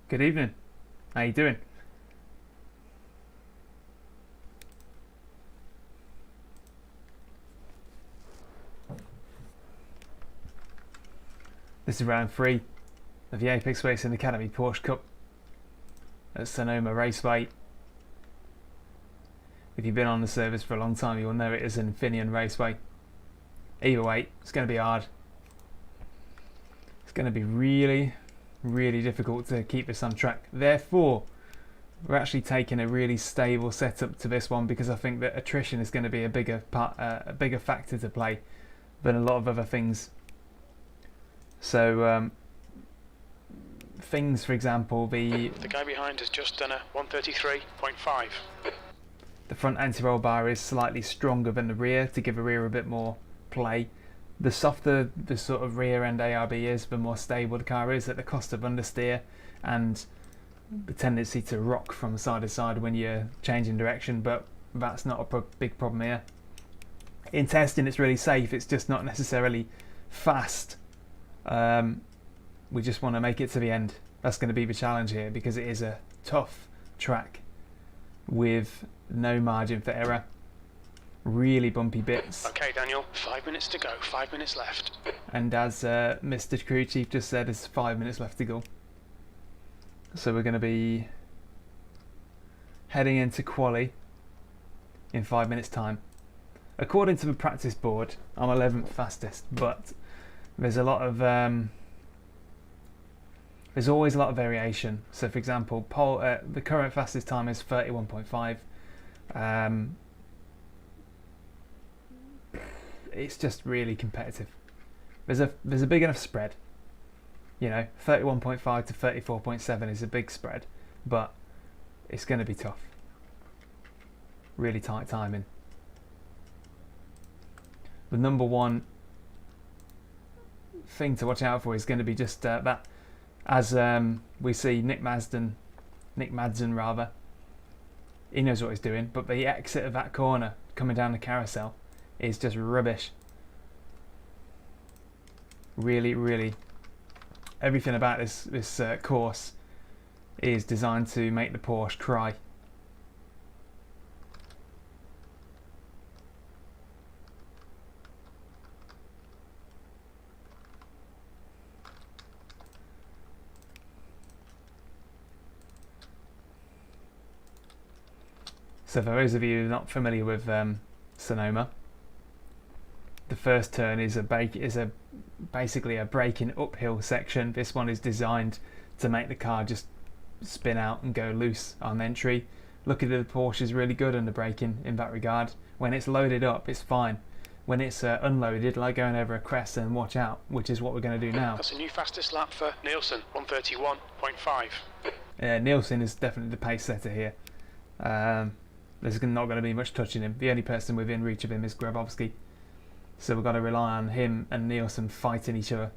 Good evening. How you doing? This is round 3 of the Apex Racing Academy Porsche Cup at Sonoma Raceway. If you've been on the service for a long time, you'll know it is an Infineon Raceway. Either way, it's going to be hard. It's going to be really difficult to keep this on track. Therefore, we're actually taking a really stable setup to this one because I think that attrition is going to be a bigger factor to play than a lot of other things. So things, for example, the guy behind has just done a 133.5. The front anti-roll bar is slightly stronger than the rear to give the rear a bit more play. The softer the sort of rear end ARB is, the more stable the car is at the cost of understeer and the tendency to rock from side to side when you're changing direction, but that's not a big problem here. In testing it's really safe, it's just not necessarily fast. We just want to make it to the end. That's going to be the challenge here because it is a tough track with no margin for error. Really bumpy bits. Okay, Daniel, 5 minutes to go, 5 minutes left. And as Mr. Crew Chief just said, there's 5 minutes left to go. So we're going to be heading into quali in 5 minutes time. According to the practice board, I'm 11th fastest, but there's a lot of there's always a lot of variation. So for example, the current fastest time is 31.5. It's just really competitive. There's a big enough spread. You know, 31.5 to 34.7 is a big spread, but it's going to be tough. Really tight timing. The number one thing to watch out for is going to be just that, as we see Nick Madsen rather, he knows what he's doing, but the exit of that corner coming down the carousel is just rubbish. Really, everything about this course is designed to make the Porsche cry. So for those of you not familiar with Sonoma, the first turn is basically a braking uphill section. This one is designed to make the car just spin out and go loose on entry. Luckily the Porsche is really good under braking in that regard. When it's loaded up, it's fine. When it's unloaded, like going over a crest, then watch out, which is what we're going to do now. That's a new fastest lap for Nielsen, 131.5. Nielsen is definitely the pace setter here. There's not going to be much touching him. The only person within reach of him is Grabowski. So we've got to rely on him and Nielsen fighting each other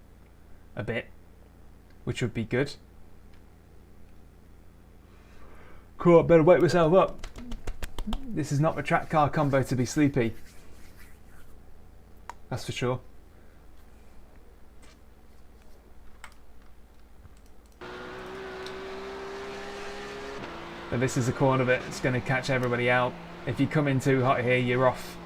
a bit, which would be good. Cool, I better wake myself up. This is not the track car combo to be sleepy. That's for sure. But this is a corner that's going to catch everybody out. If you come in too hot here, you're off.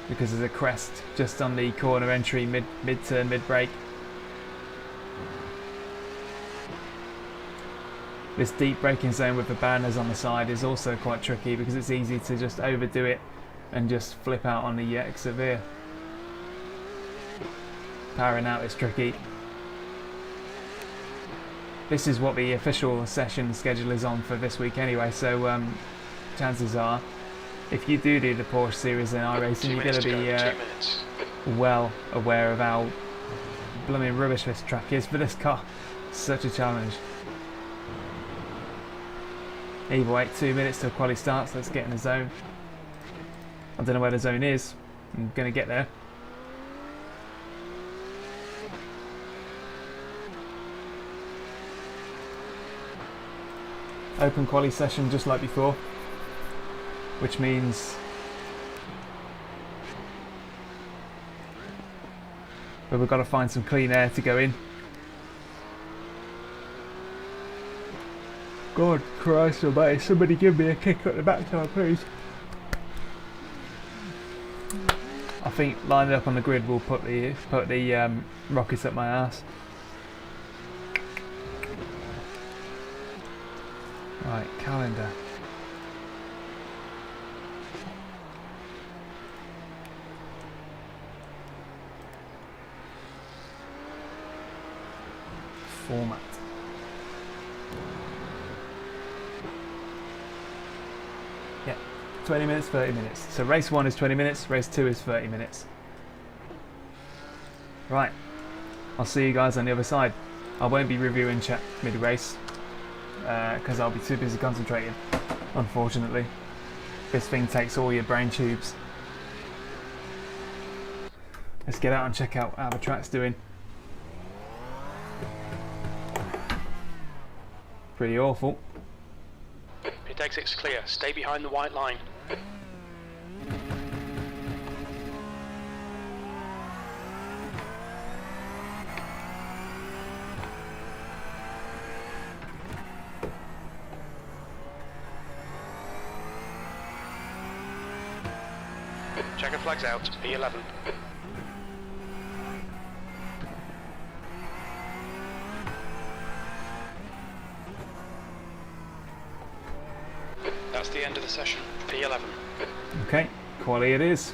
Because there's a crest just on the corner entry, mid-turn, mid-brake. This deep braking zone with the banners on the side is also quite tricky because it's easy to just overdo it and just flip out on the exit there. Powering out is tricky. This is what the official session schedule is on for this week anyway, so chances are, if you do the Porsche series in iRacing, you're going to be well aware of how blooming rubbish this track is for this car. Such a challenge. Either way, 2 minutes till quali starts. Let's get in the zone. I don't know where the zone is. I'm going to get there. Open quali session just like before, which means but we've got to find some clean air to go in. God Christ almighty, somebody give me a kick at the backside, please. I think lining up on the grid will put the rockets up my ass. Right, calendar. Format. Yeah, 20 minutes, 30 minutes. So race 1 is 20 minutes, race 2 is 30 minutes. Right, I'll see you guys on the other side. I won't be reviewing chat mid-race because I'll be too busy concentrating, unfortunately. This thing takes all your brain tubes. Let's get out and check out how the track's doing. Pretty awful. Pit exit's clear. Stay behind the white line. Checker flags out. P11. That's the end of the session. P11. Okay, quality it is.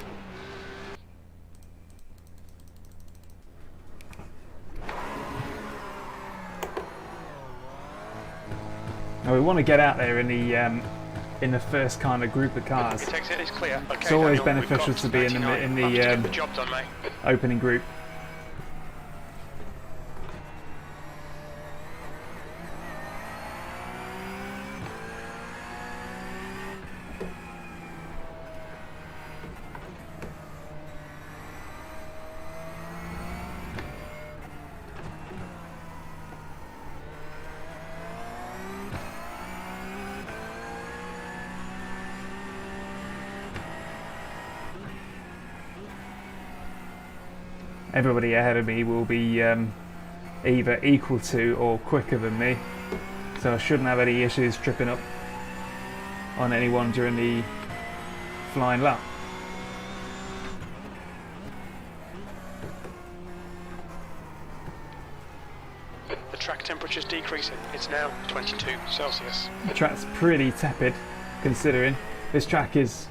Now we want to get out there in the first kind of group of cars. Pit exit is clear. Okay, It's always Daniel, beneficial we've got to be in 99. the Happy to get the job done, mate. opening group. Everybody ahead of me will be either equal to or quicker than me, so I shouldn't have any issues tripping up on anyone during the flying lap. The track temperature's decreasing. It's now 22 Celsius. The track's pretty tepid considering this track is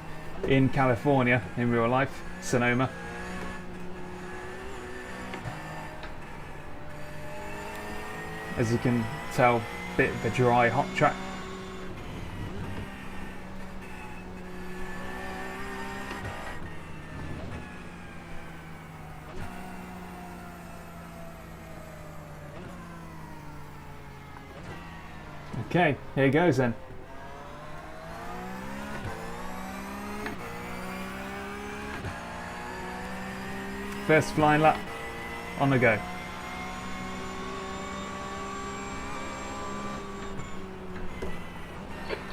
in California in real life, Sonoma. As you can tell, bit of a dry, hot track. Okay, here goes then. First flying lap, on the go.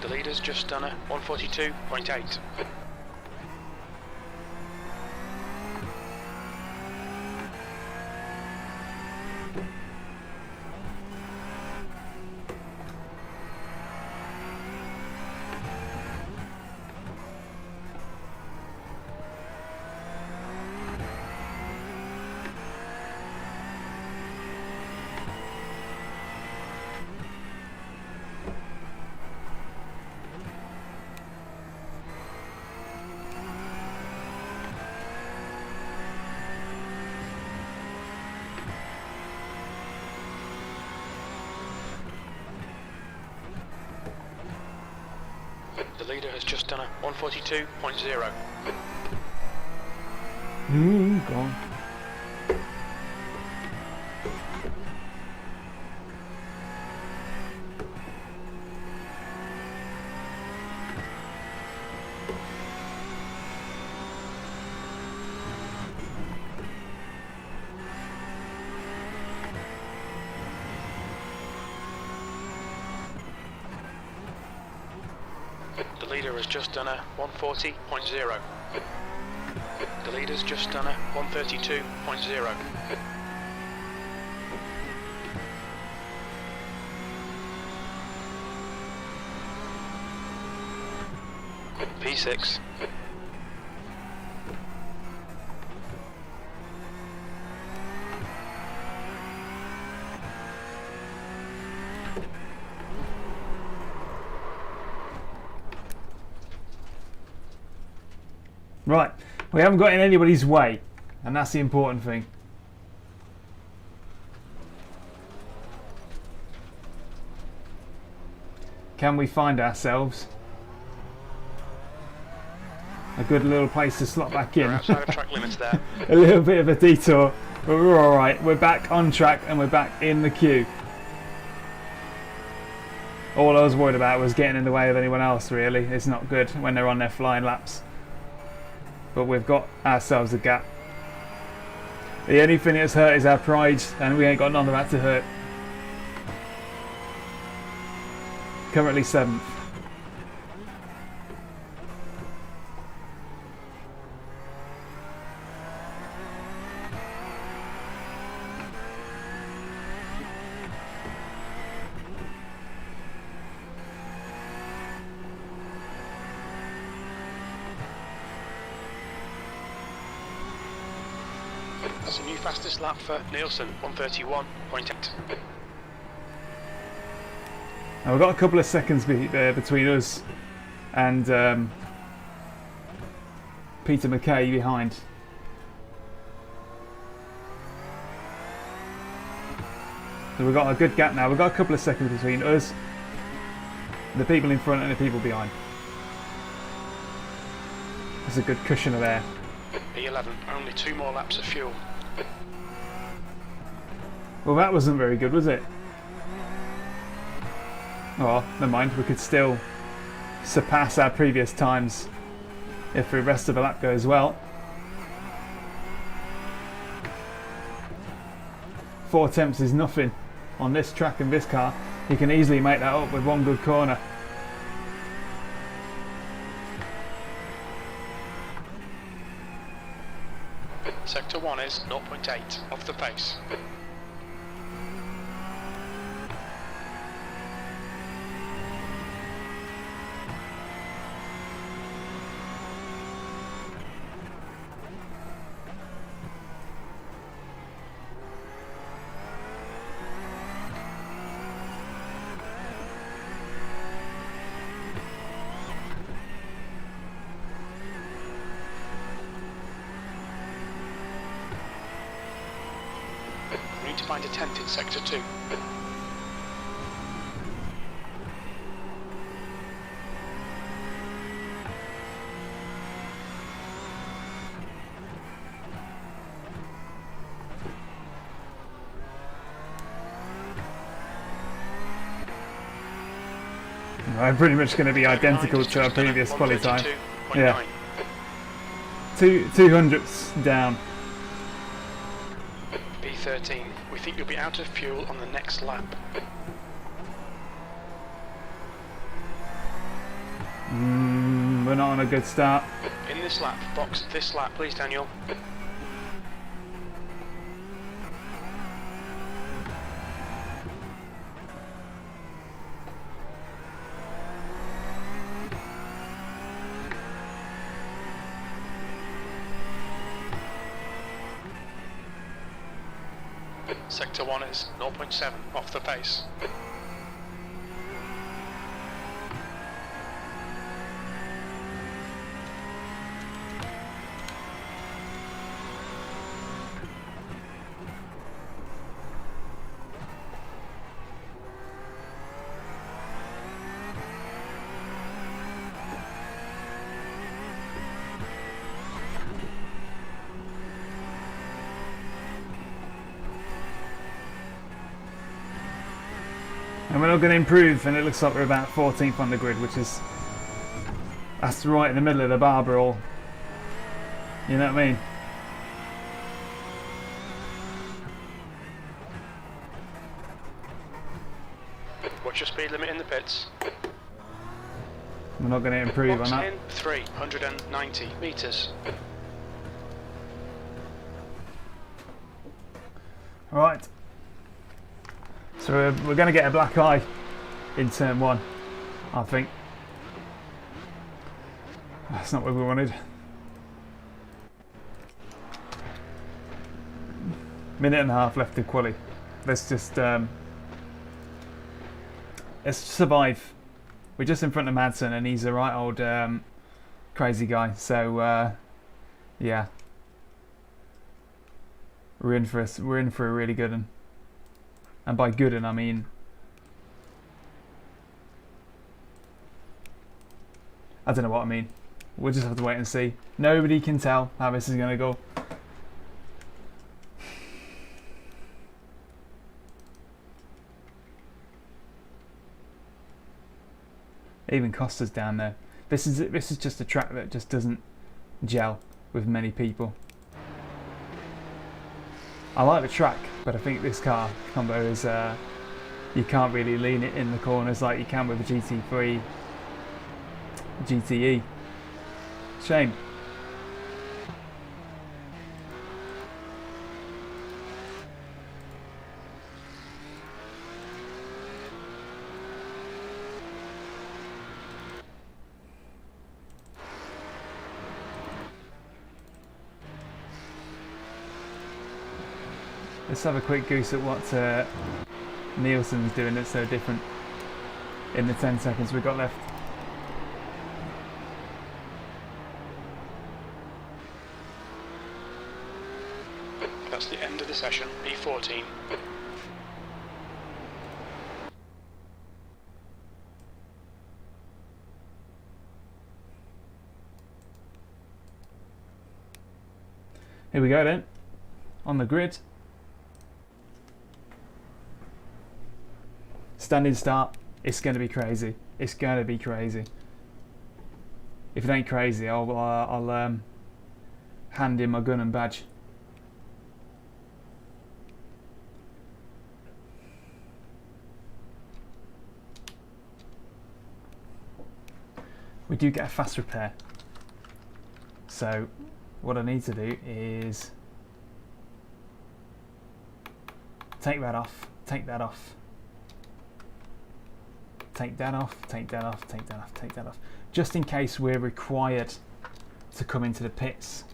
The leader's just done a 142.8. The leader has just done a 142.0. Go on. The leader has just done a 140.0. The leader's just done a 132.0. P6. Right, we haven't got in anybody's way, and that's the important thing. Can we find ourselves a good little place to slot back in? We're outside of track limits there. A little bit of a detour, but we're alright. We're back on track and we're back in the queue. All I was worried about was getting in the way of anyone else, really. It's not good when they're on their flying laps. But we've got ourselves a gap. The only thing that's hurt is our pride, and we ain't got none of that to hurt. Currently 7th. That's a new fastest lap for Nielsen, 131.8. Now we've got a couple of seconds between us and Peter McKay behind. So we've got a good gap now. We've got a couple of seconds between us, the people in front and the people behind. There's a good cushion of air. P11, only 2 more laps of fuel. Well, that wasn't very good, was it? Oh, never mind. We could still surpass our previous times if the rest of the lap goes well. 4 attempts is nothing on this track and this car. You can easily make that up with one good corner. Sector 1 is 0.8 off the pace. We need to find a tent in Sector 2. I'm pretty much going to be identical to our previous quali time. Yeah. 200ths down. P13, we think you'll be out of fuel on the next lap. We're not on a good start. In this lap, box this lap, please, Daniel. Sector 1 is 0.7 off the pace. And we're not going to improve, and it looks like we're about 14th on the grid, which is, that's right in the middle of the bar brawl. You know what I mean? What's your speed limit in the pits? We're not going to improve Box on that. in 390 metres. Right. So we're going to get a black eye in turn 1, I think. That's not what we wanted. Minute and a half left to quali. Let's just let's survive. We're just in front of Madsen, and he's a right old crazy guy. So yeah, we're in for a really good one. And by good one, I mean I don't know what I mean. We'll just have to wait and see. Nobody can tell how this is going to go. Even Costa's down there. This is just a track that just doesn't gel with many people. I like the track, but I think this car combo is you can't really lean it in the corners like you can with the GT3 GTE. Shame. Let's have a quick goose at what Nielsen's doing that's so different in the 10 seconds we've got left. That's the end of the session, P14. Here we go then, on the grid. Standing start, it's going to be crazy. It's going to be crazy. If it ain't crazy, I'll hand in my gun and badge. We do get a fast repair. So what I need to do is take that off, take that off. Take that off, take that off, take that off, take that off. Just in case we're required to come into the pits.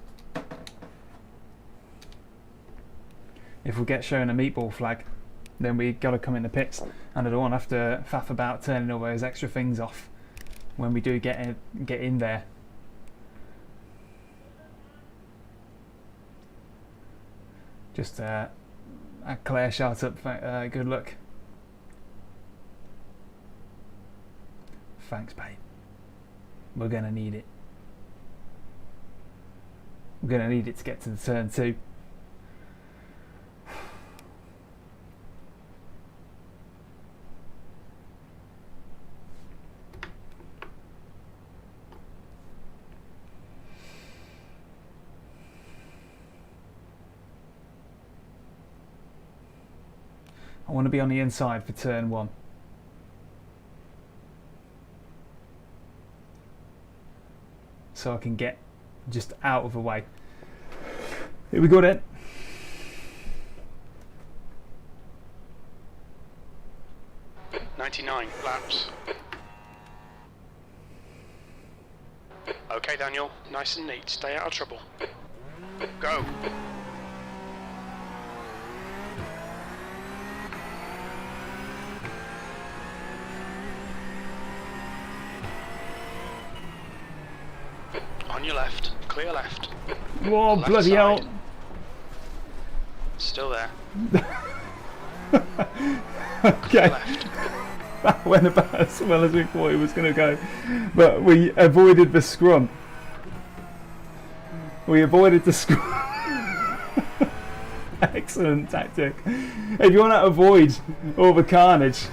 If we get shown a meatball flag, then we got to come in the pits. And I don't want to have to faff about turning all those extra things off when we do get in there. Just a Claire shout up, good luck. Thanks, babe. We're going to need it. We're going to need it to get to the turn 2. I want to be on the inside for turn 1. So I can get just out of the way. Here we go then. .99 laps. Okay, Daniel, nice and neat. Stay out of trouble. Go. On your left, clear left. Whoa, Left bloody side. hell. Still there. Okay. Left. That went about as well as we thought it was going to go. But we avoided the scrum. We avoided the scrum. Excellent tactic. If you want to avoid all the carnage,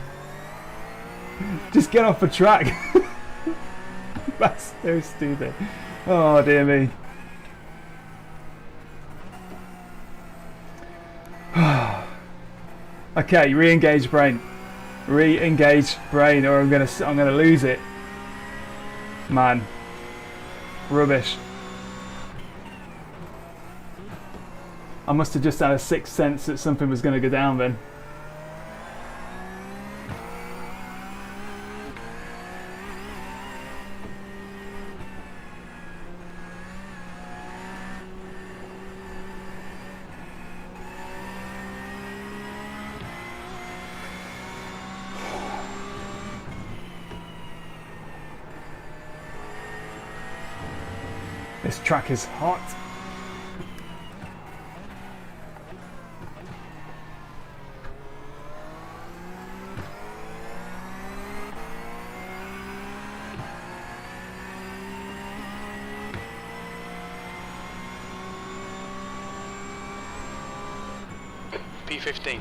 just get off the track. That's so stupid. Oh dear me. Okay, re-engage brain. Re-engage brain, or I'm gonna lose it. Man, rubbish. I must have just had a sixth sense that something was going to go down then. This track is hot. P15.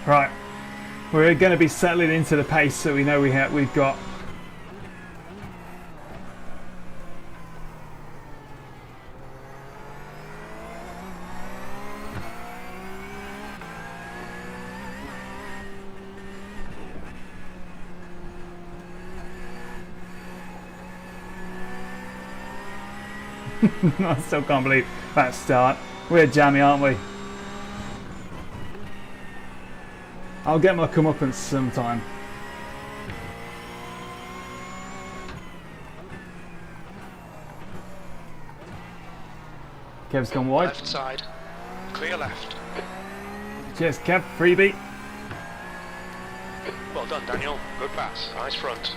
Right, we're going to be settling into the pace, so we know we've got I still can't believe that start. We're jammy, aren't we? I'll get my comeuppance sometime. Kev's gone wide. Left side. Clear left. Cheers, Kev. Freebie. Well done, Daniel. Good pass. Eyes front.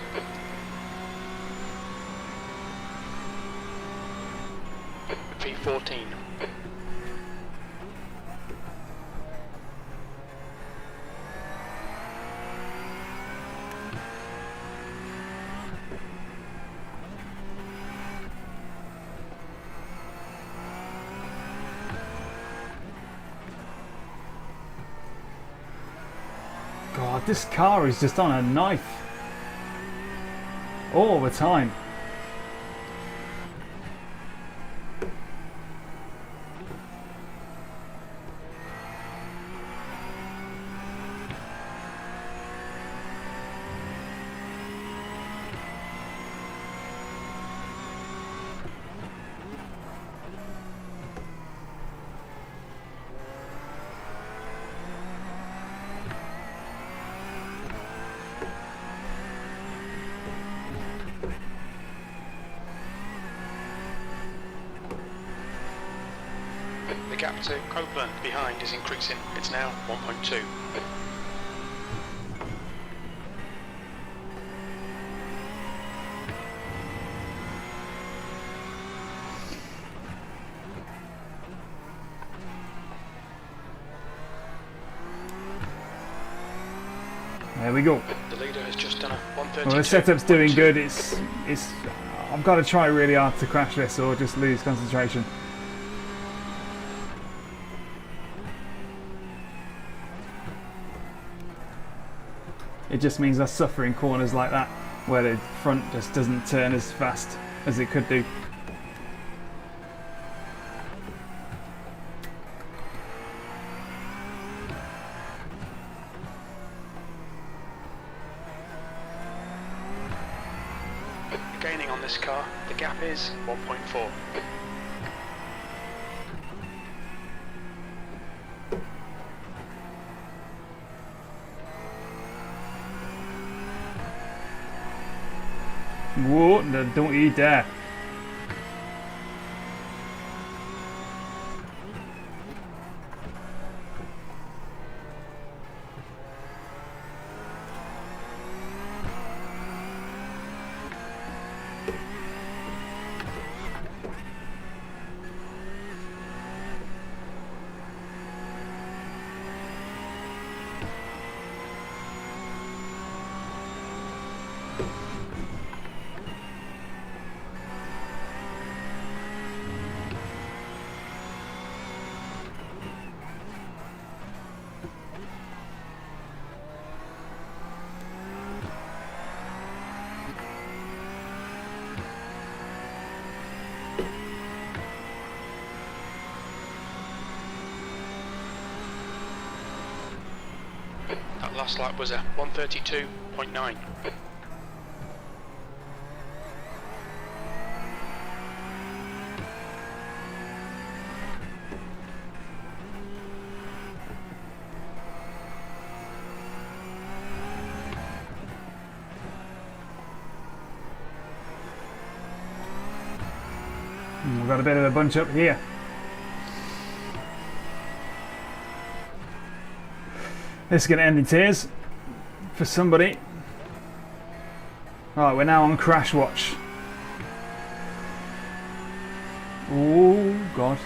P14. God, this car is just on a knife all the time. The gap to Copeland behind is increasing. It's now 1.2. There we go. The leader has just done a 132. Well, the setup's doing good. It's. I've got to try really hard to crash this or just lose concentration. It just means I suffer in corners like that, where the front just doesn't turn as fast as it could do. Gaining on this car, the gap is 1.4. Whoa, no, don't you dare. That last lap was a 132.9. We've got a bit of a bunch up here. This is going to end in tears for somebody. Alright, we're now on crash watch. Oh god.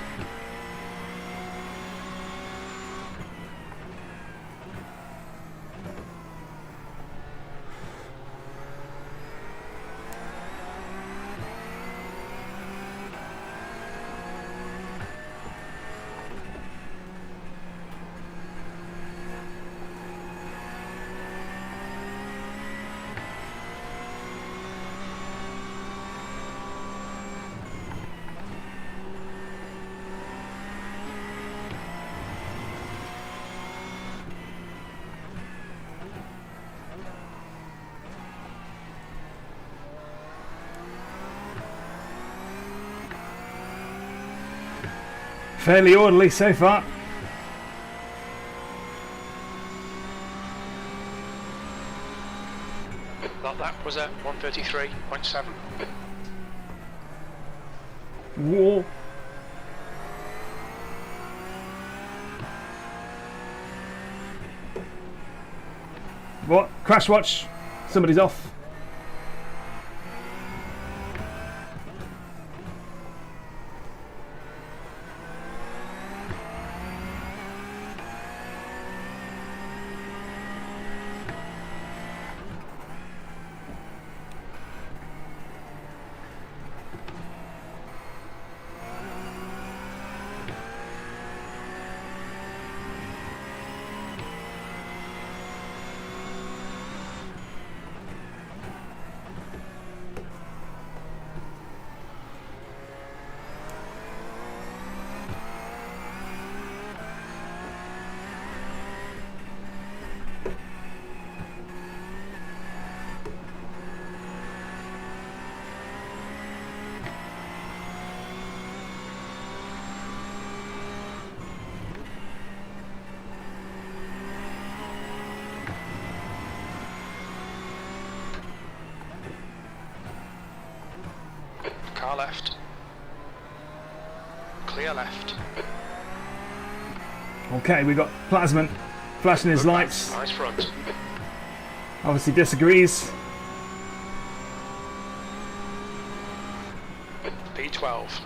Fairly orderly so far. That lap was a 133.7. Whoa. What? Crash watch. Somebody's off. Car left. Clear left. Okay, we got Plasman flashing his Good lights. pass, nice front. Obviously disagrees. P12.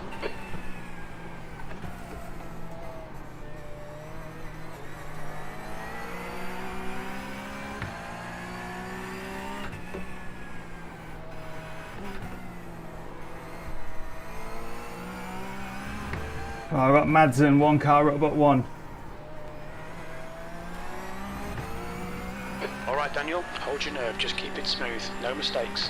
Oh, I've got Madsen, one car, Robot one. Alright Daniel, hold your nerve, just keep it smooth, no mistakes.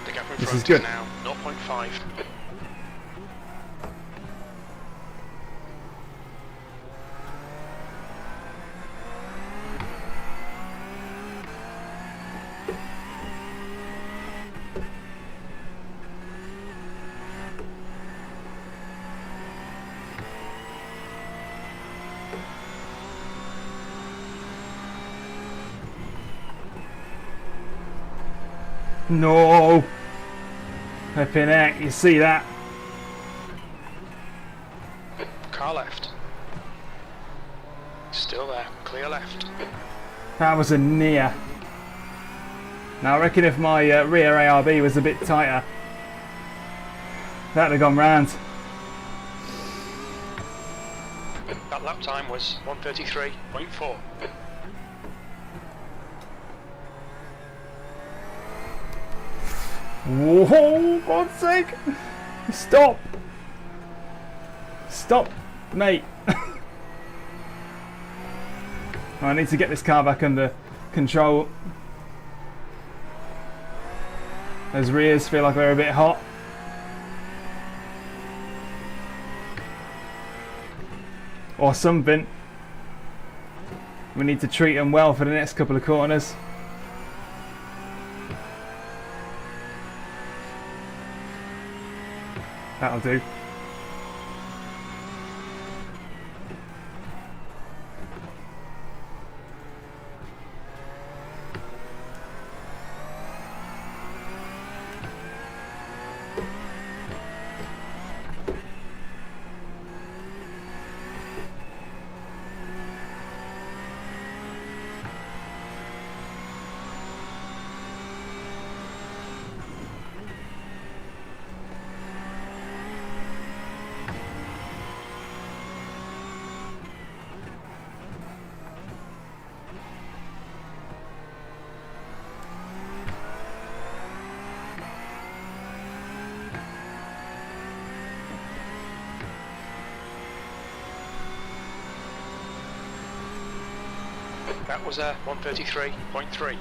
The gap in This front is good. now 0.5. No! Flipping heck, you see that? Car left. Still there, clear left. That was a near. Now I reckon if my rear ARB was a bit tighter, that'd have gone round. That lap time was 133.4. Whoa, God's sake! Stop! Stop, mate! I need to get this car back under control. Those rears feel like they're a bit hot. Or something. We need to treat them well for the next couple of corners. That'll do. That was a 133.3.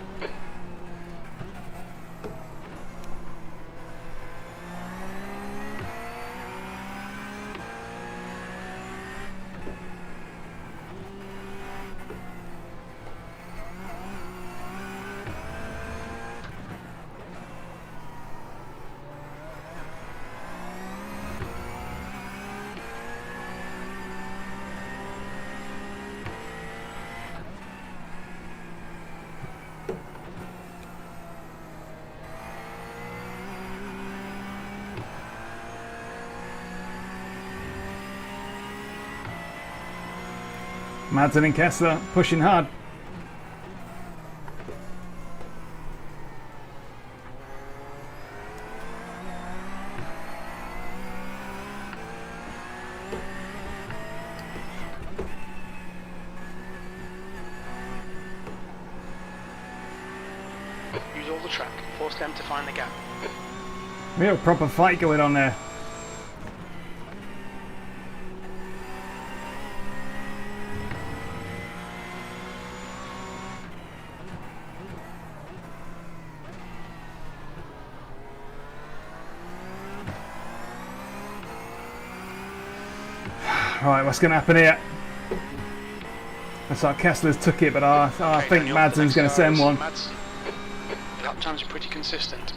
Madsen and Kessler pushing hard. Use all the track, force them to find the gap. Real proper fight going on there. Right, what's going to happen here? Looks like Kessler's took it, but I think Madsen's going to send one. Lap time's pretty consistent.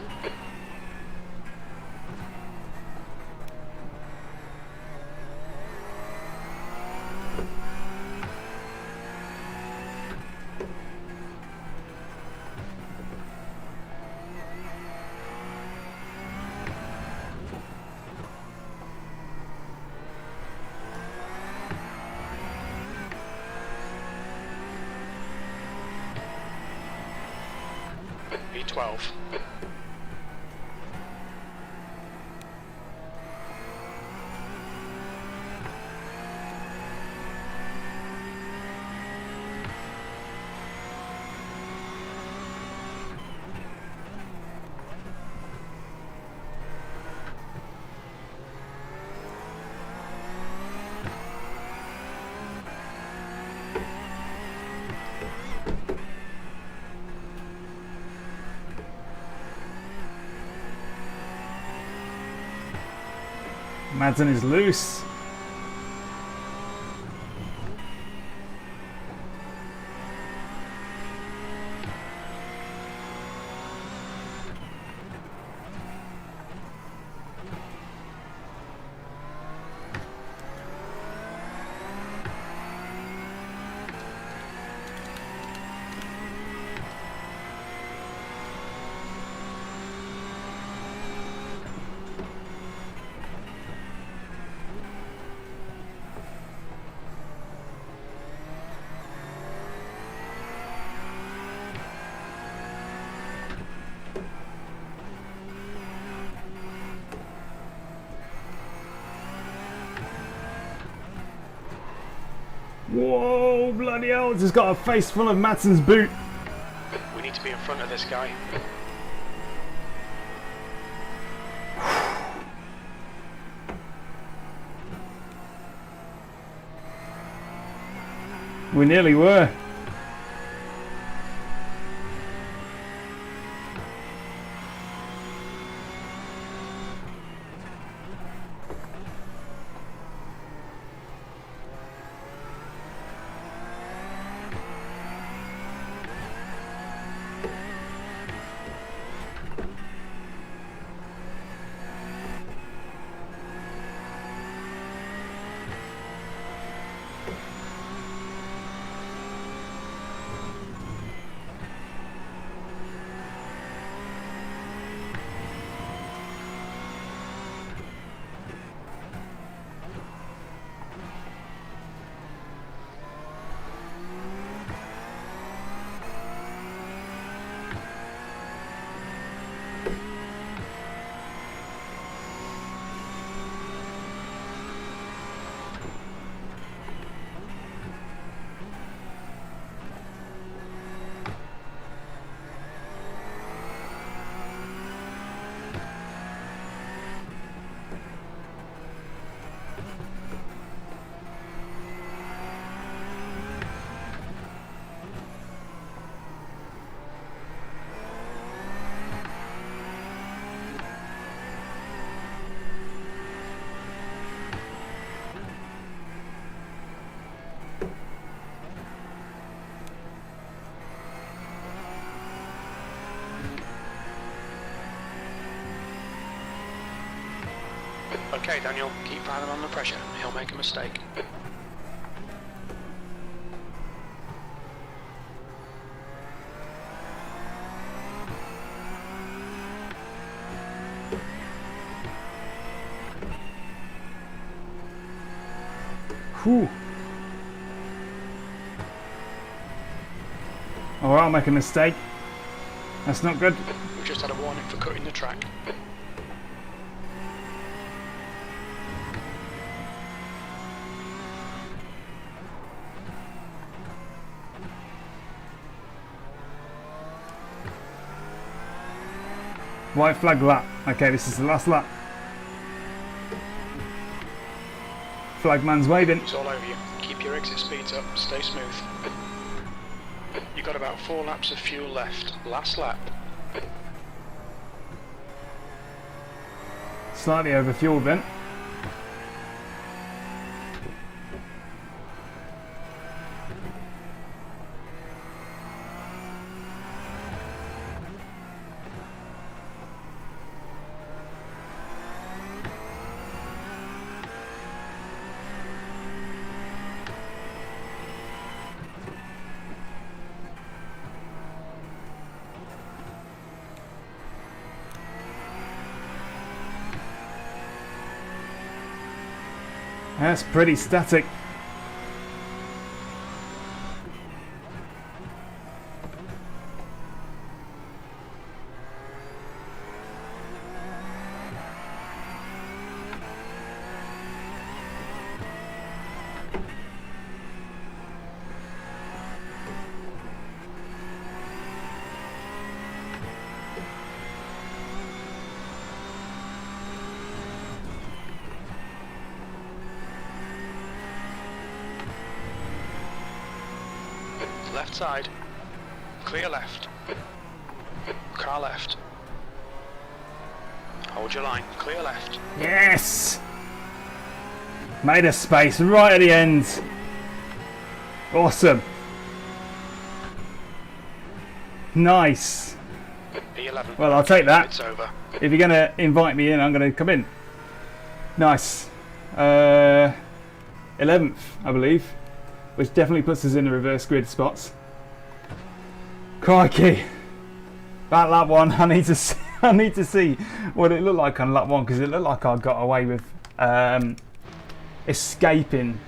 V12. Madsen is loose. Whoa, bloody hell, just got a face full of Madsen's boot. We need to be in front of this guy. We nearly were. Okay, Daniel, keep firing on the pressure. He'll make a mistake. Whew. Alright, I'll make a mistake. That's not good. We've just had a warning for cutting the track. White flag lap. Okay, this is the last lap. Flagman's waving. It's all over you. Keep your exit speeds up. Stay smooth. You've got about 4 laps of fuel left. Last lap. Slightly over fueled then. That's pretty static. Left side. Clear left. Car left. Hold your line. Clear left. Yes! Made a space right at the end. Awesome. Nice. P11. Well, I'll take that. It's over. If you're going to invite me in, I'm going to come in. Nice. 11th, I believe. Which definitely puts us in the reverse grid spots. Crikey. That lap one, I need to see what it looked like on lap one, because it looked like I got away with escaping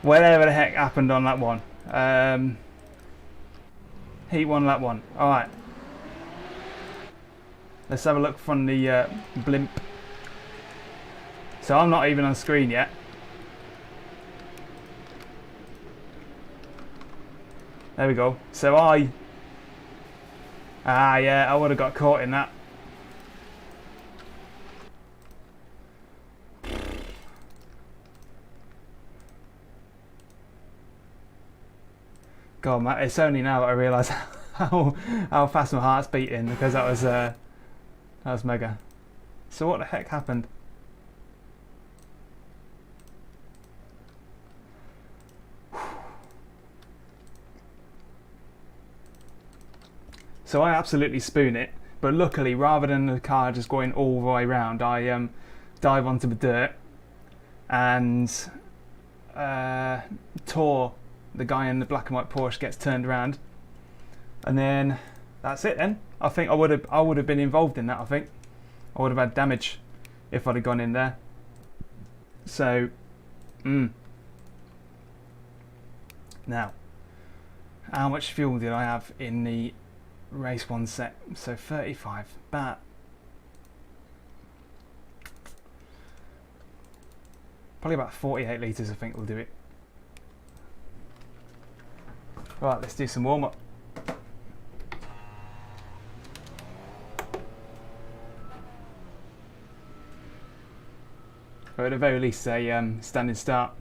whatever the heck happened on lap one. Heat 1, lap 1. Alright. Let's have a look from the blimp. So I'm not even on screen yet. There we go. So yeah, I would have got caught in that. God, man, it's only now that I realise how fast my heart's beating, because that was mega. So what the heck happened? So I absolutely spoon it, but luckily, rather than the car just going all the way round, I dive onto the dirt, and Tor, the guy in the black and white Porsche, gets turned around, and then that's it. Then I think I would have been involved in that. I think I would have had damage if I'd have gone in there. So, now, how much fuel did I have in the race 1 set? So 35. But probably about 48 litres I think will do it. Right, let's do some warm up. Or at the very least a standing start.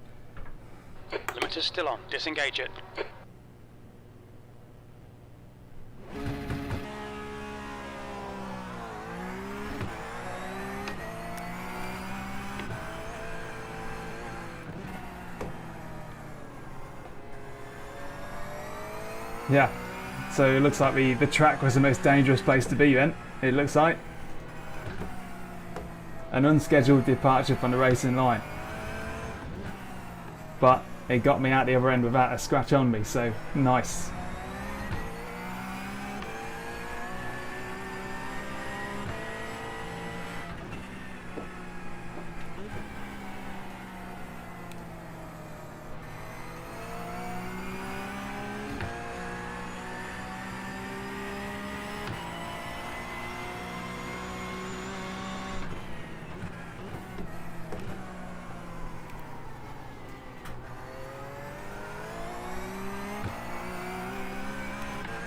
Limiter's still on. Disengage it. Yeah, so it looks like the track was the most dangerous place to be then, it looks like. An unscheduled departure from the racing line. But it got me out the other end without a scratch on me, so nice.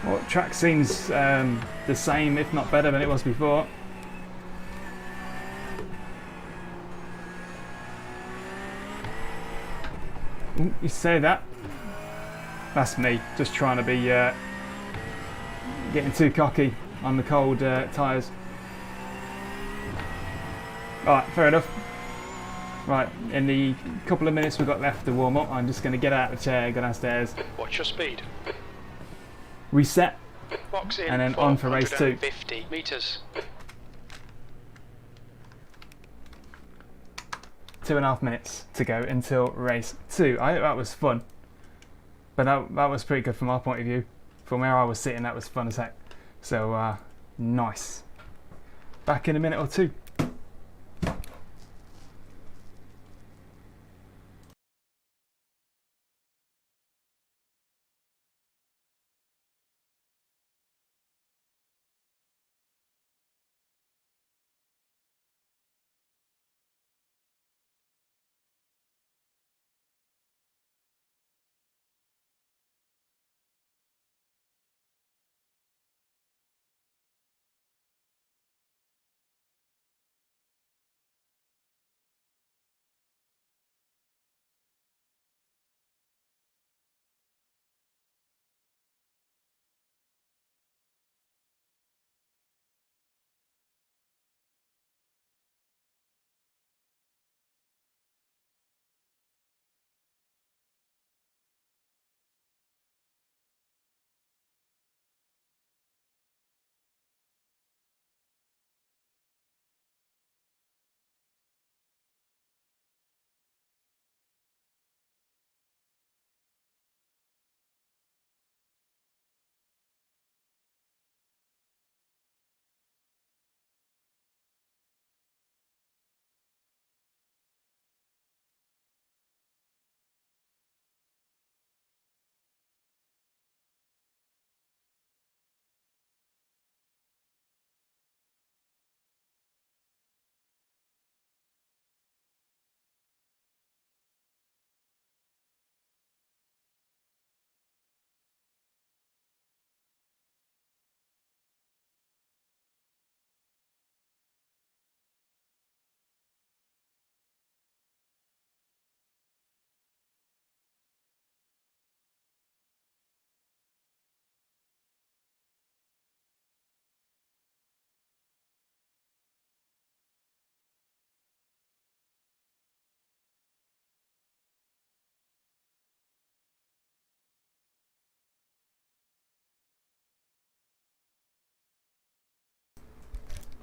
Well, track seems the same, if not better than it was before. Ooh, you say that? That's me, just trying to be getting too cocky on the cold tyres. Alright, fair enough. Right, in the couple of minutes we've got left to warm up, I'm just going to get out of the chair, go downstairs. What's your speed? Reset, Box in. and then on for race 2. 50 metres. 2.5 minutes to go until race 2. I think that was fun, but that was pretty good from our point of view. From where I was sitting, that was fun as heck. So nice. Back in a minute or two.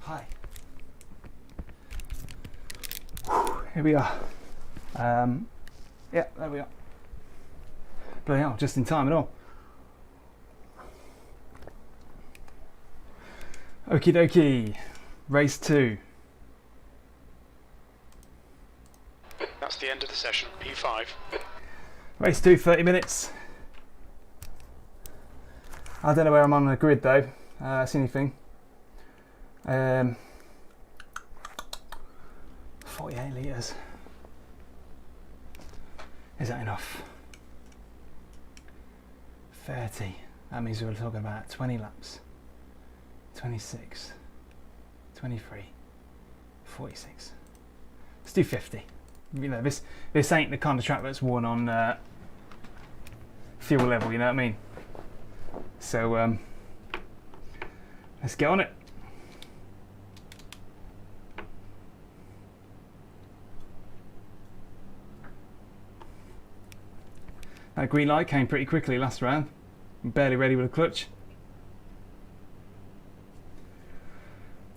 Hi. Here we are. Yeah, there we are. Bloody hell, just in time and all. Okie dokie, race 2. That's the end of the session, P5. Race 2, 30 minutes. I don't know where I'm on the grid though. See anything? 48 litres. Is that enough? 30. That means we're talking about 20 laps. 26. 23. 46. Let's do 50. You know, this ain't the kind of track that's won on fuel level, you know what I mean? So let's get on it. That green light came pretty quickly last round. I'm barely ready with a clutch.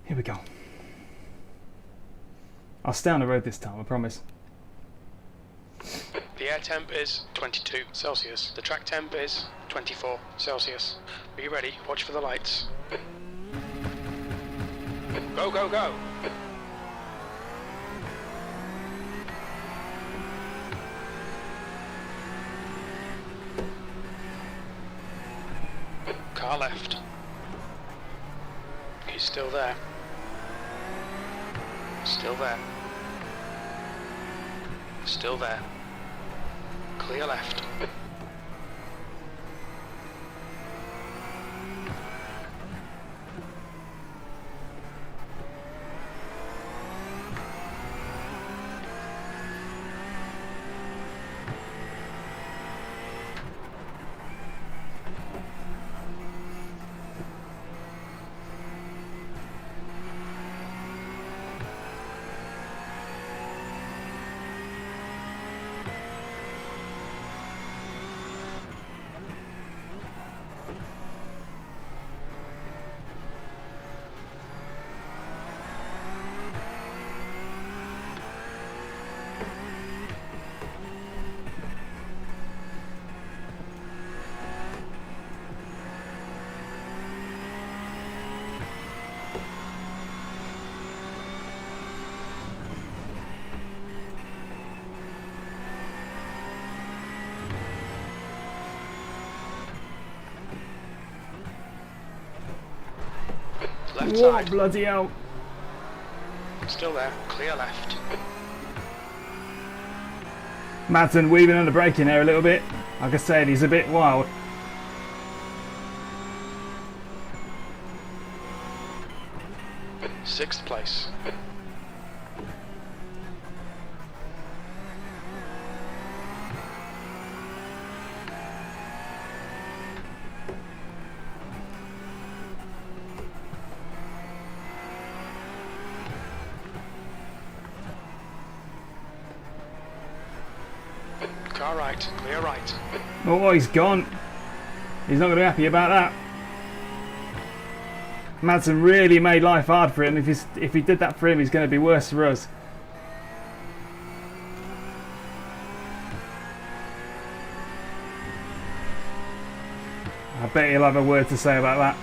Here we go. I'll stay on the road this time, I promise. The air temp is 22 Celsius. The track temp is 24 Celsius. Are you ready? Watch for the lights. Go, go, go! Car left. He's still there. Still there. Still there. Clear left. Left Whoa, side. bloody hell. Still there. Clear left. Madsen weaving under braking there a little bit. Like I said, he's a bit wild. Sixth place. Car right, clear right. Oh, he's gone. He's not going to be happy about that. Madsen really made life hard for him. If he did that for him, he's going to be worse for us. I bet he'll have a word to say about that.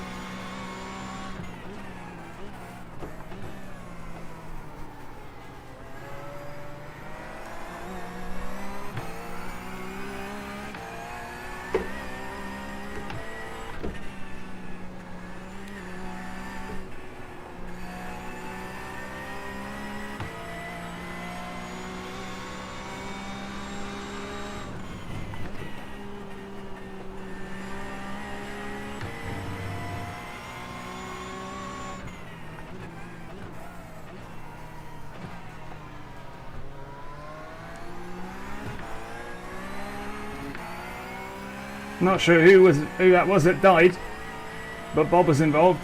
Not sure who that was that died, but Bob was involved.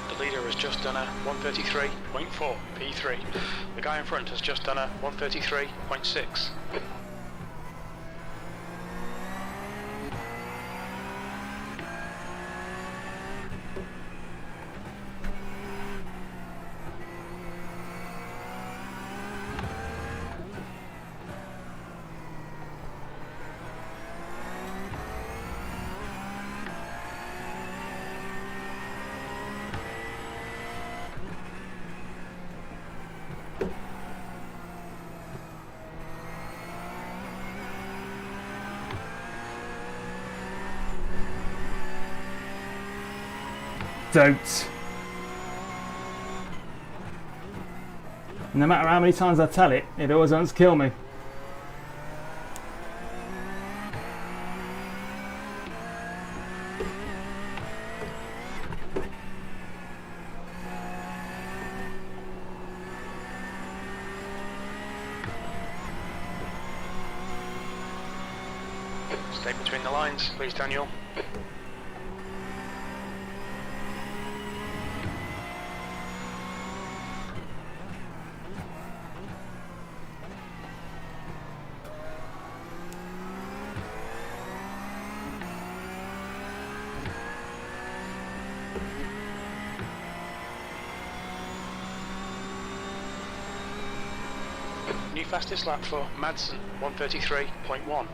The leader has just done a 133.4 P3. The guy in front has just done a 133.6. don't. No matter how many times I tell it, it always wants to kill me. Stay between the lines, please, Daniel. New fastest lap for Madsen, 133.1.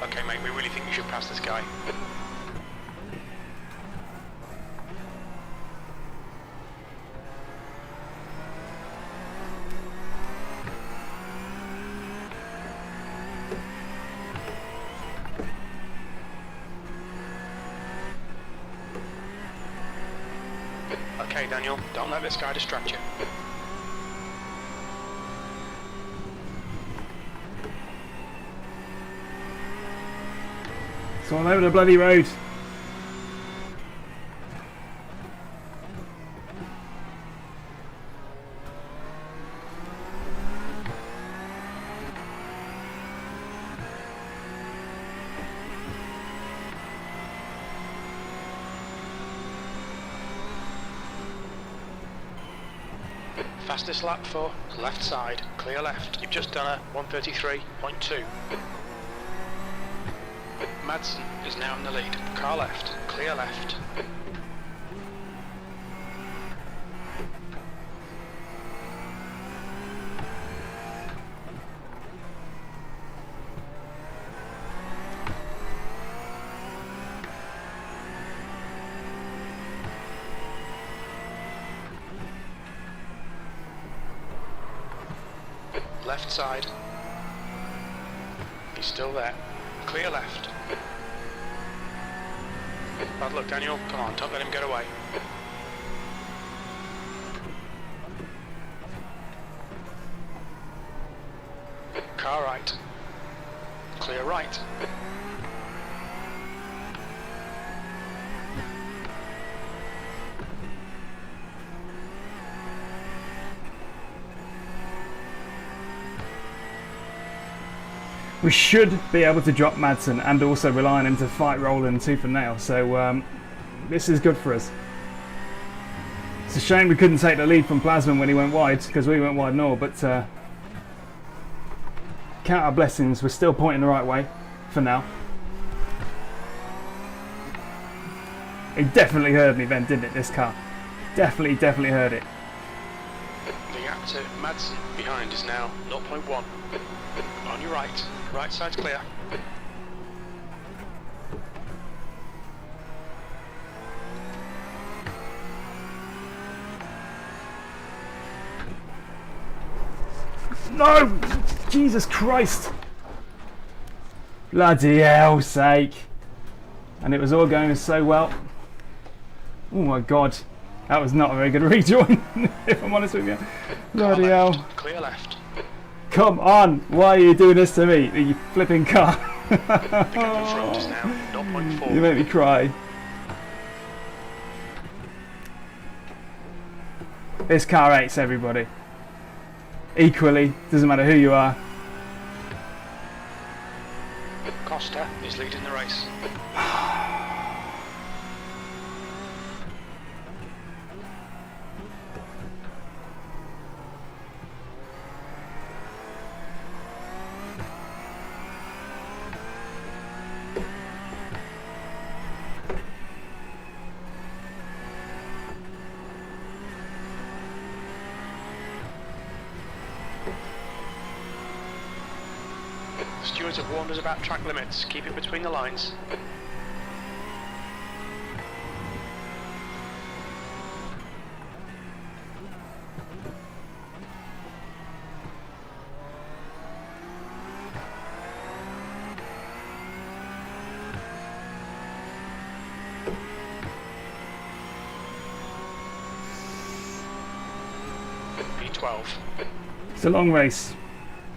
Okay, mate, we really think you should pass this guy. Okay, Daniel, don't let this guy distract you. It's all over the bloody road. Fastest lap for left side, clear left. You've just done a 133.2. Madsen is now in the lead. Car left, clear left. Left side. He's still there. Clear left. Bad luck, Daniel. Come on, don't let him get away. Car right. Clear right. We should be able to drop Madsen and also rely on him to fight Roland tooth and nail, so this is good for us. It's a shame we couldn't take the lead from Plasman when he went wide, because we went wide and all, but count our blessings, we're still pointing the right way for now. It definitely heard me then, didn't it, this car? Definitely heard it. The gap to Madsen behind is now 0.1. On your right. Right side's clear. No! Jesus Christ! Bloody hell's sake. And it was all going so well. Oh my god. That was not a very good rejoin, if I'm honest with you. Bloody hell. Clear left. Come on! Why are you doing this to me, you flipping car? The gap in front is now 0.4. You make me cry. This car hates everybody. Equally, doesn't matter who you are. Costa is leading the race. stewards have warned us about track limits. Keep it between the lines. P12. It's a long race.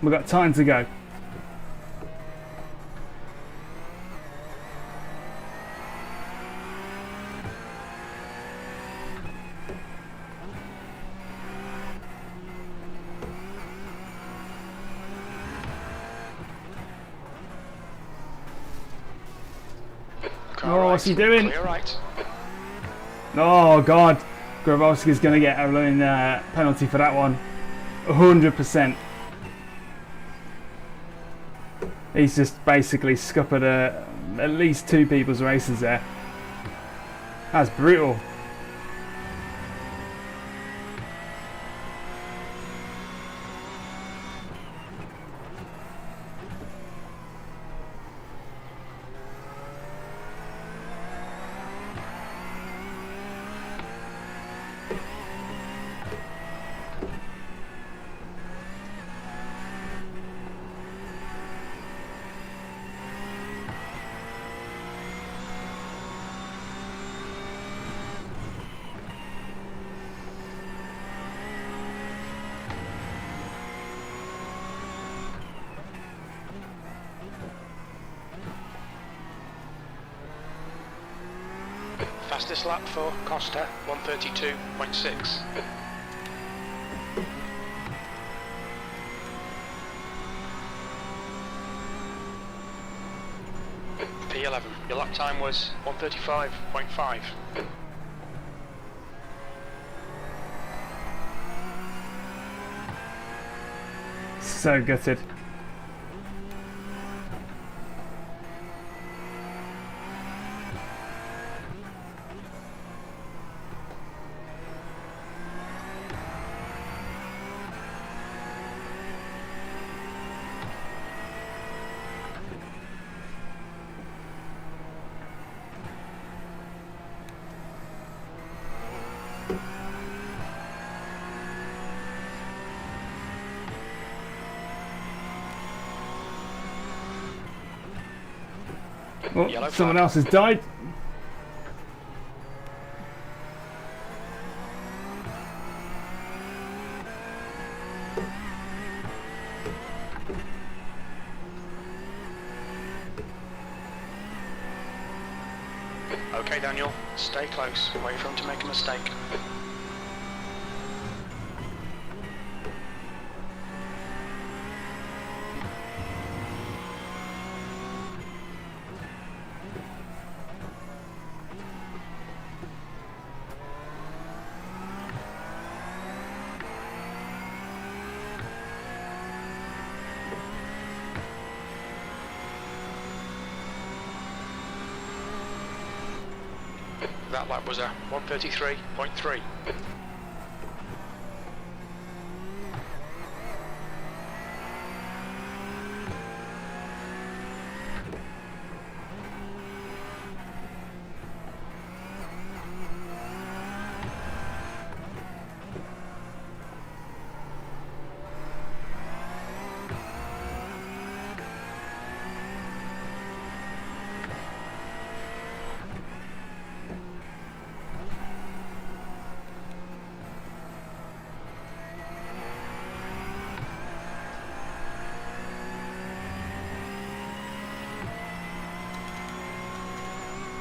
We've got time to go. Oh, what's he doing? Clear right. Oh God, Grabowski's going to get a running penalty for that one. 100%. He's just basically scuppered at least 2 people's races there. That's brutal. Fastest lap for Costa, 132.6. P11. Your lap time was 135.5. So gutted. Oh, Yellow someone flag. else has died. Okay, Daniel, stay close. Wait for him to make a mistake. That lap was a 133.3.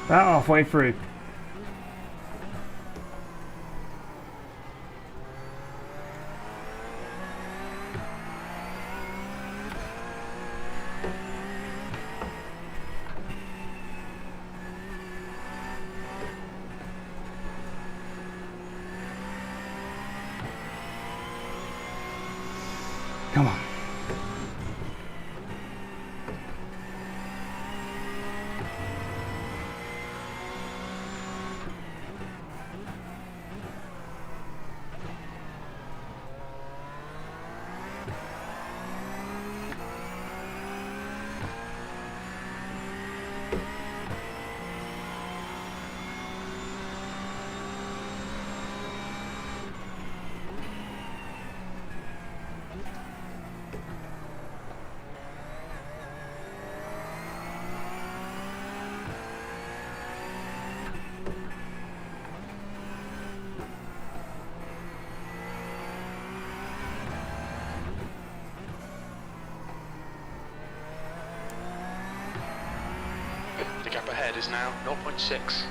About halfway through. Come on. is now 0.6.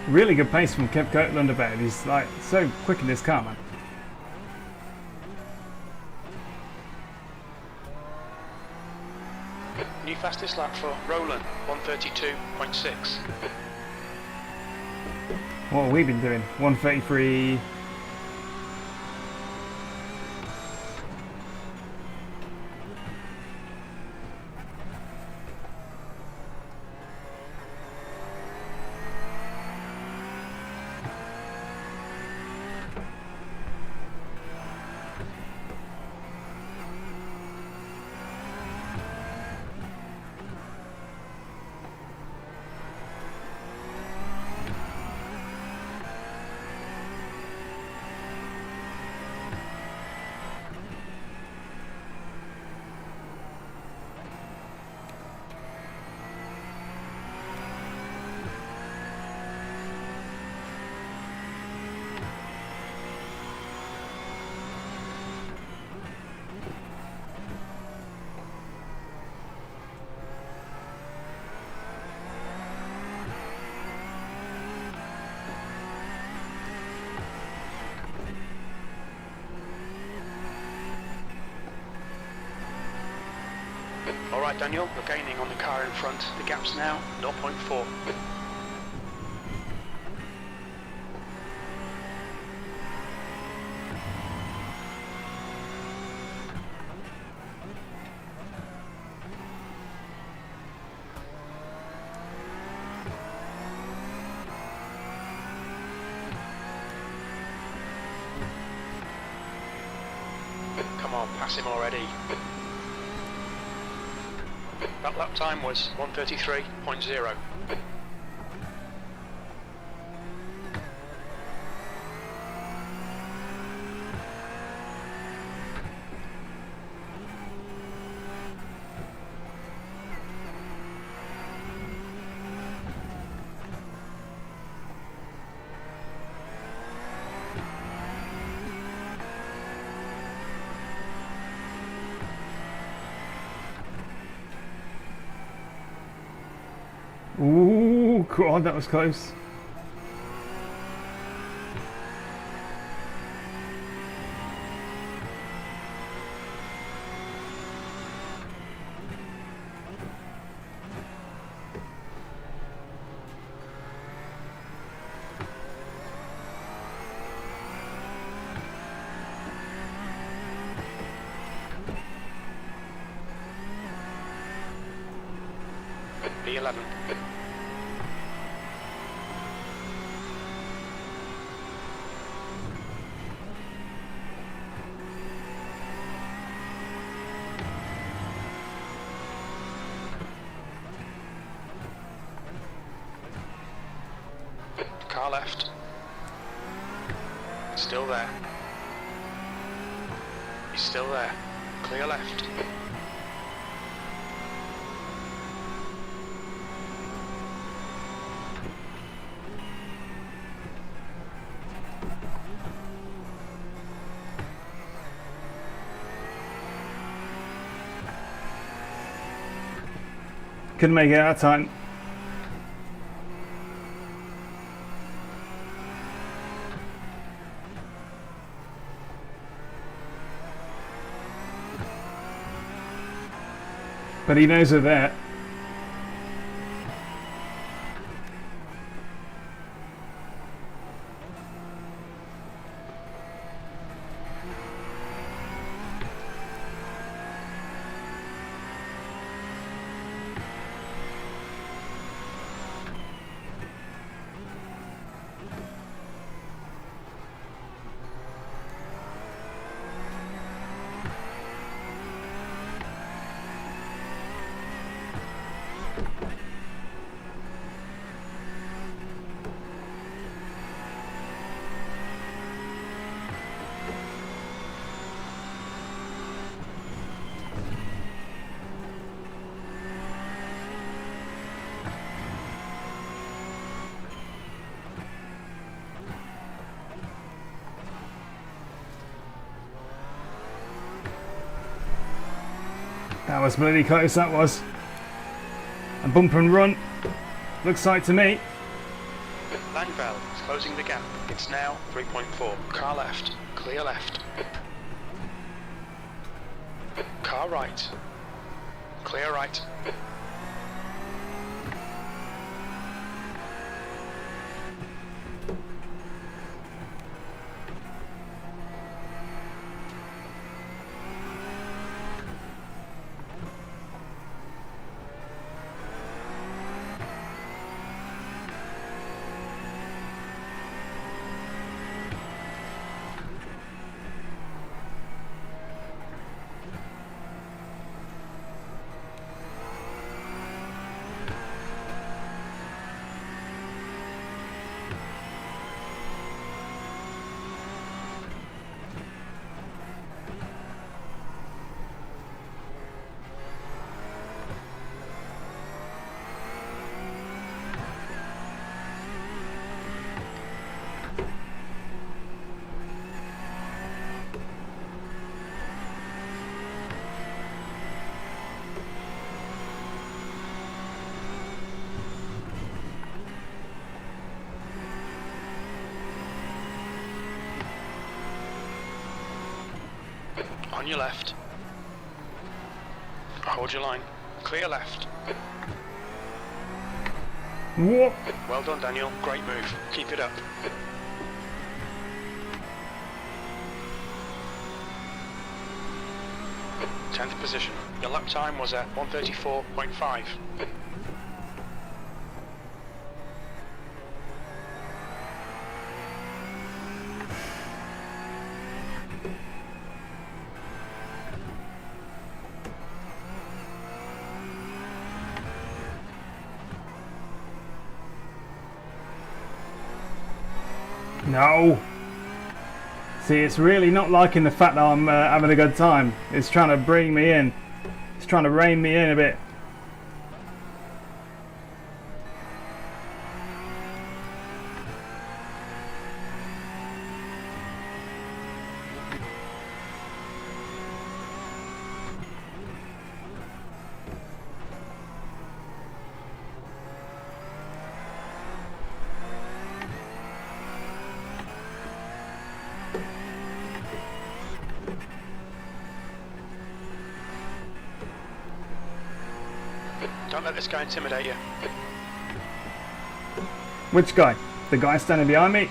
Really good pace from Kev Copeland about it. He's like so quick in this car, man. New fastest lap for Roland, 132.6. What have we been doing? 133. Alright Daniel, you're gaining on the car in front. The gap's now 0.4. Come on, pass him already. That lap time was 133.0. Ooh, God, that was close. B11. Car left. Still there. He's still there. Clear left. Couldn't make it out of time. But he knows we're there. That was bloody close, that was. A bumper and run. Looks like to me. Langveld is closing the gap. It's now 3.4. Car left. Clear left. Car right. Clear right. On your left. Hold your line. Clear left. What? Well done, Daniel. Great move. Keep it up. 10th position. Your lap time was at 1:34.5. No. See, it's really not liking the fact that I'm having a good time. It's trying to bring me in. It's trying to rein me in a bit. Don't let this guy intimidate you. Which guy? The guy standing behind me?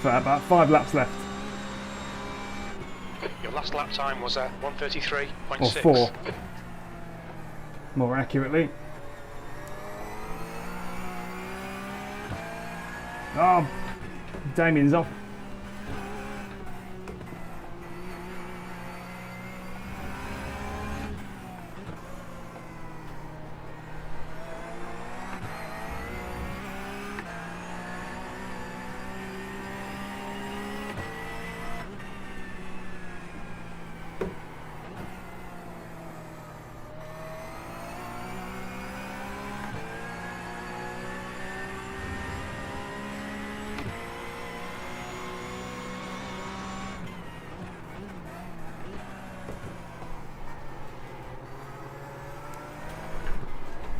About 5 laps left. Your last lap time was at 1:33.6. Or 4. More accurately. Oh, Damien's off.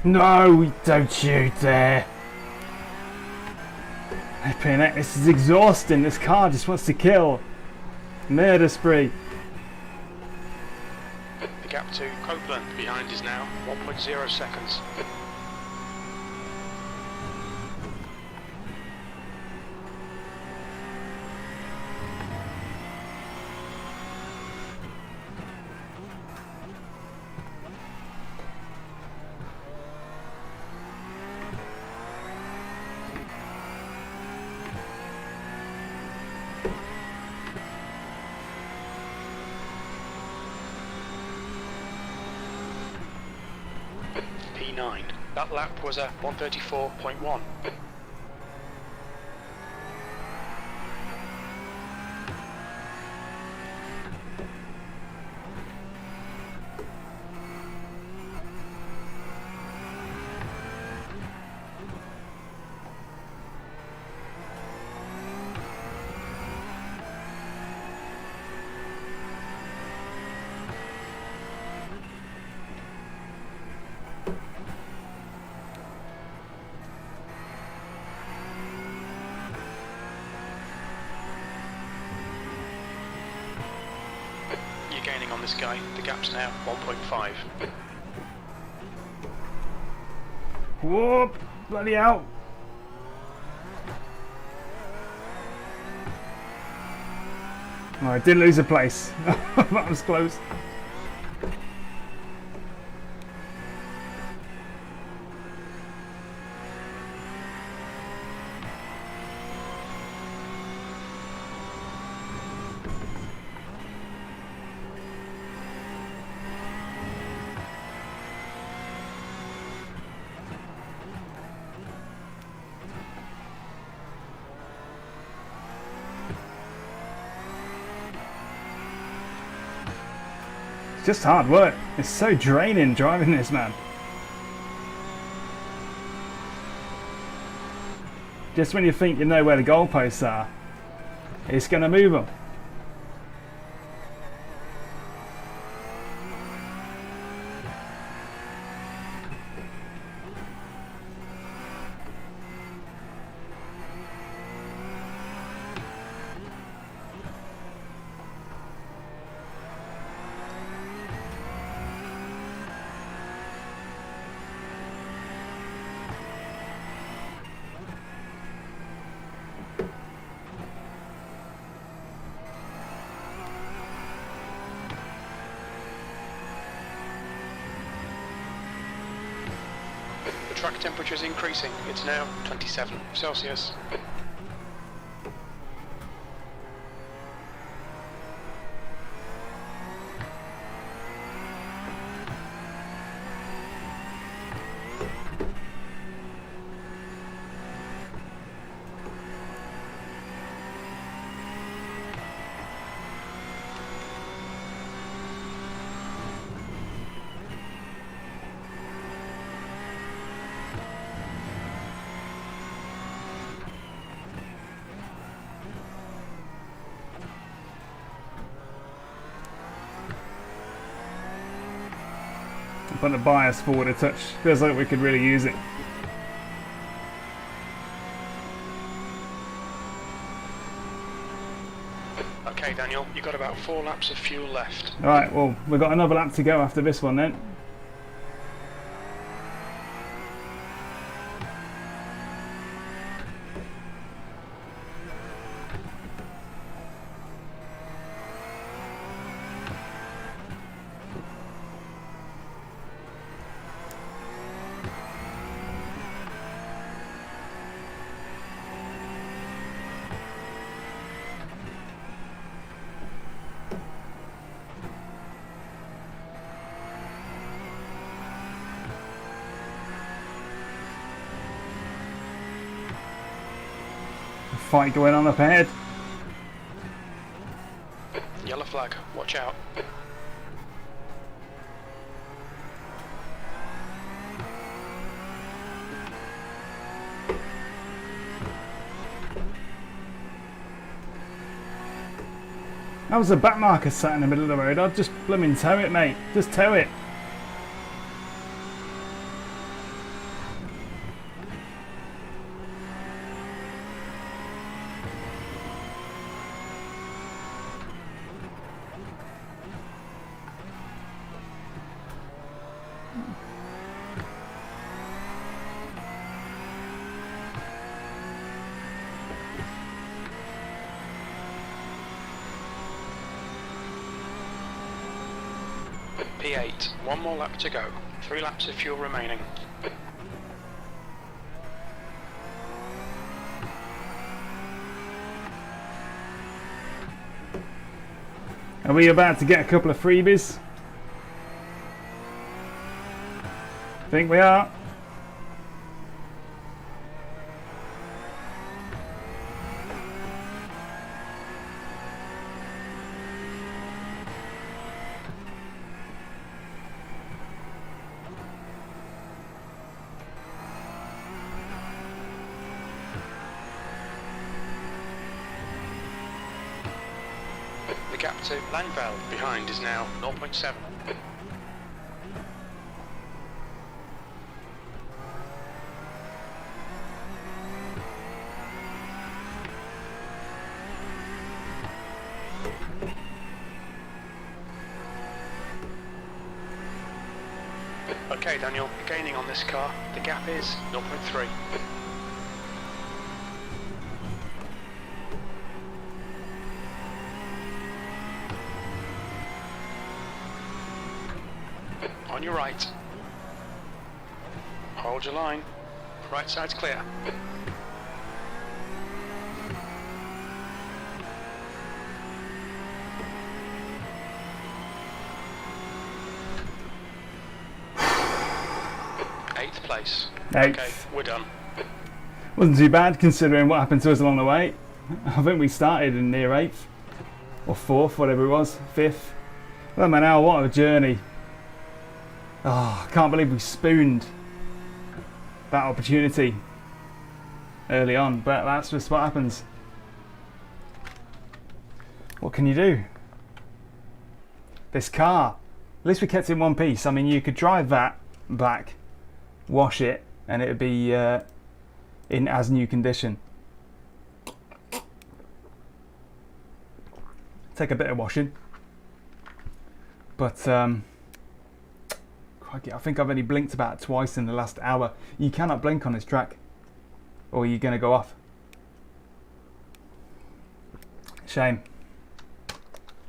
No, don't you dare. Flipping heck, this is exhausting. This car just wants to kill. Murder spree. The gap to Copeland behind is now 1.0 seconds. P9. That lap was at 1:34.1. increasing on this guy. The gap's now 1.5. Whoop! Bloody hell! Oh, I did lose a place. That was close. It's just hard work. It's so draining driving this, man. Just when you think you know where the goalposts are, it's going to move them. The track temperature is increasing. It's now 27 Celsius. Put the bias forward a touch. Feels like we could really use it. Okay, Daniel, you've got about 4 laps of fuel left. Alright, well, we've got another lap to go after this one then. Fight going on up ahead. Yellow flag, watch out. That was a back marker sat in the middle of the road. I'd just blooming tow it, mate. Just tow it. P8, 1 more lap to go. 3 laps of fuel remaining. Are we about to get a couple of freebies? Think we are. The gap to Langveld behind is now 0.7. Okay, Daniel, you're gaining on this car. The gap is 0.3. On your right. Hold your line. Right side's clear. Eighth place. Eighth. Okay, we're done. Wasn't too bad considering what happened to us along the way. I think we started in near 8th or 4th, whatever it was, 5th. Well, man, now what a journey. Oh, I can't believe we spooned that opportunity early on, but that's just what happens. What can you do? This car, at least we kept it in one piece. I mean, you could drive that back, wash it, and it would be in as new condition. Take a bit of washing, but crikey, I think I've only blinked about twice in the last hour. You cannot blink on this track or you're going to go off. Shame.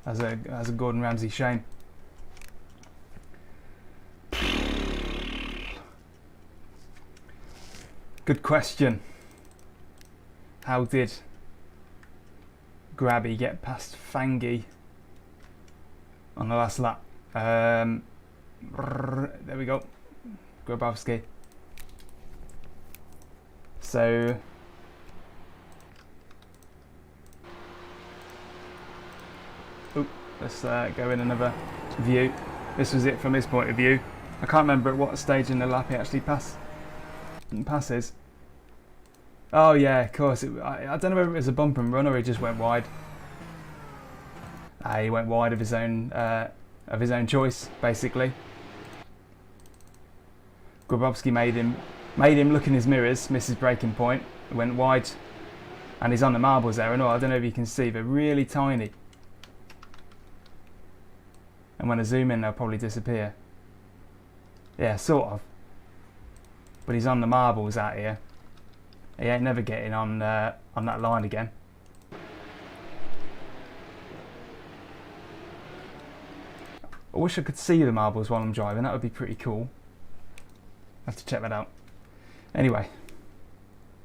As a Gordon Ramsay shame. Good question. How did Grabby get past Fangy on the last lap? There we go. Grabowski. So let's go in another view. This was it from his point of view. I can't remember at what stage in the lap he actually passes. Oh yeah, of course. I don't know whether it was a bump and run or he just went wide. He went wide of his own choice, basically. Grabowski made him look in his mirrors, miss his braking point, went wide, and he's on the marbles there and all. I don't know if you can see, they're really tiny. And when I zoom in, they'll probably disappear. Yeah, sort of. But he's on the marbles out here. He ain't never getting on that line again. I wish I could see the marbles while I'm driving. That would be pretty cool. I have to check that out. Anyway,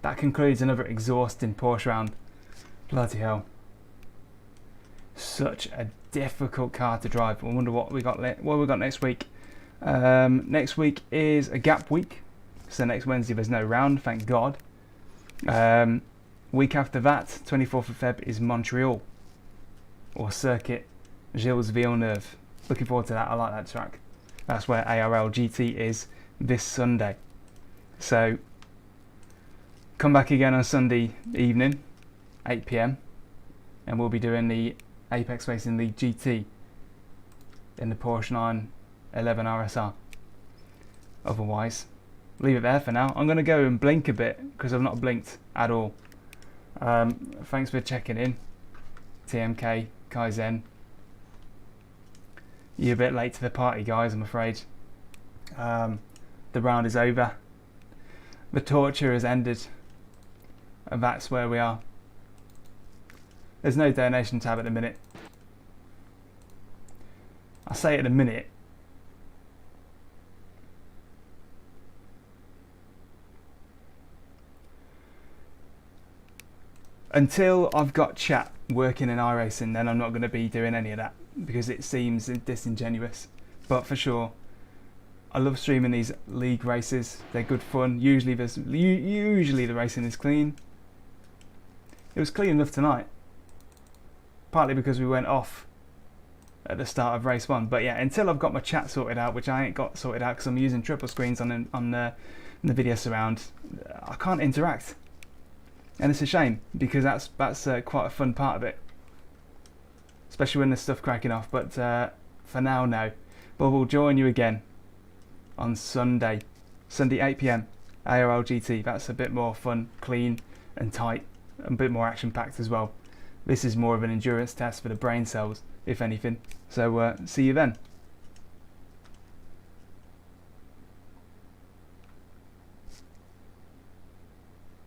that concludes another exhausting Porsche round. Bloody hell. Such a difficult car to drive. I wonder what we got next week. Next week is a gap week. So next Wednesday there's no round, thank God. Week after that, 24th of Feb, is Montreal. Or Circuit Gilles Villeneuve. Looking forward to that. I like that track. That's where ARL GT is this Sunday. So come back again on Sunday evening, 8 PM, and we'll be doing the Apex Racing League GT in the Porsche 911 RSR. Otherwise, leave it there for now. I'm going to go and blink a bit because I've not blinked at all. Thanks for checking in, TMK, Kaizen. You're a bit late to the party, guys, I'm afraid. The round is over. The torture has ended. And that's where we are. There's no donation tab at the minute. I say at the minute. Until I've got chat working in iRacing, then I'm not going to be doing any of that because it seems disingenuous. But for sure, I love streaming these league races. They're good fun. Usually the racing is clean. It was clean enough tonight. Partly because we went off at the start of race 1. But yeah, until I've got my chat sorted out, which I ain't got sorted out because I'm using triple screens on the video surround, I can't interact. And it's a shame because that's quite a fun part of it. Especially when there's stuff cracking off. But for now, no. But we'll join you again on Sunday 8 PM, ARL GT. That's a bit more fun, clean and tight, and a bit more action packed as well. This is more of an endurance test for the brain cells, if anything. So see you then.